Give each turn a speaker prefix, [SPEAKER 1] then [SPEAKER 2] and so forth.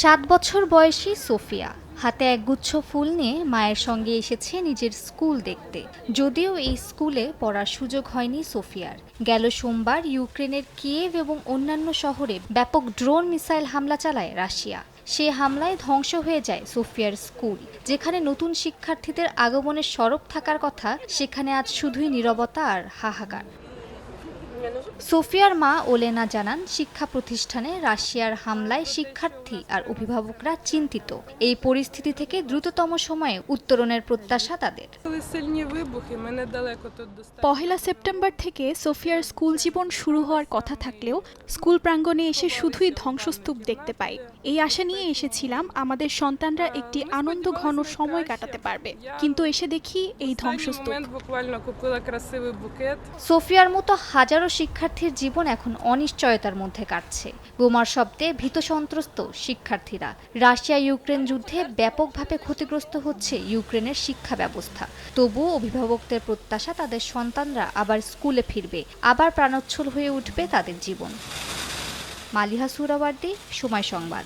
[SPEAKER 1] 7 বছর বয়সী সোফিয়া হাতে একগুচ্ছ ফুল নিয়ে মায়ের সঙ্গে এসেছে নিজের স্কুল দেখতে। যদিও এই স্কুলে পড়ার সুযোগ হয়নি সোফিয়ার। গেল সোমবার ইউক্রেনের কিয়েভ এবং অন্যান্য শহরে ব্যাপক ড্রোন মিসাইল হামলা চালায় রাশিয়া। সে হামলায় ধ্বংস হয়ে যায় সোফিয়ার স্কুল। যেখানে নতুন শিক্ষার্থীদের আগমনের সড়ক থাকার কথা, সেখানে আজ শুধুই নীরবতা আর হাহাকার। সোফিয়ার মা ওলেনা জানান, শিক্ষা প্রতিষ্ঠানে রাশিয়ার হামলায় শিক্ষার্থী আর অভিভাবকরা চিন্তিত। এই পরিস্থিতি থেকে দ্রুততম সময়ে উত্তরণের প্রত্যাশা তাদের।
[SPEAKER 2] পহেলা সেপ্টেম্বর থেকে সোফিয়ার স্কুল জীবন শুরু হওয়ার কথা থাকলেও স্কুল প্রাঙ্গণে এসে শুধুই ধ্বংসস্তূপ দেখতে পাই। এই আশা নিয়ে এসেছিলাম আমাদের সন্তানরা একটি আনন্দ ঘন সময় কাটাতে পারবে, কিন্তু এসে দেখি এই ধ্বংসস্তূপ।
[SPEAKER 1] সোফিয়ার মতো হাজারো শিক্ষার্থীর জীবন এখন অনিশ্চয়তার মধ্যে কাটছে। বোমার শব্দে ভীত সন্ত্রস্ত শিক্ষার্থীরা। রাশিয়া ইউক্রেন যুদ্ধে ব্যাপকভাবে ক্ষতিগ্রস্ত হচ্ছে ইউক্রেনের শিক্ষা ব্যবস্থা। তবুও অভিভাবকদের প্রত্যাশা, তাদের সন্তানরা আবার স্কুলে ফিরবে, আবার প্রাণোচ্ছল হয়ে উঠবে তাদের জীবন। মালিহা সুহরাওয়ার্দী, সময় সংবাদ।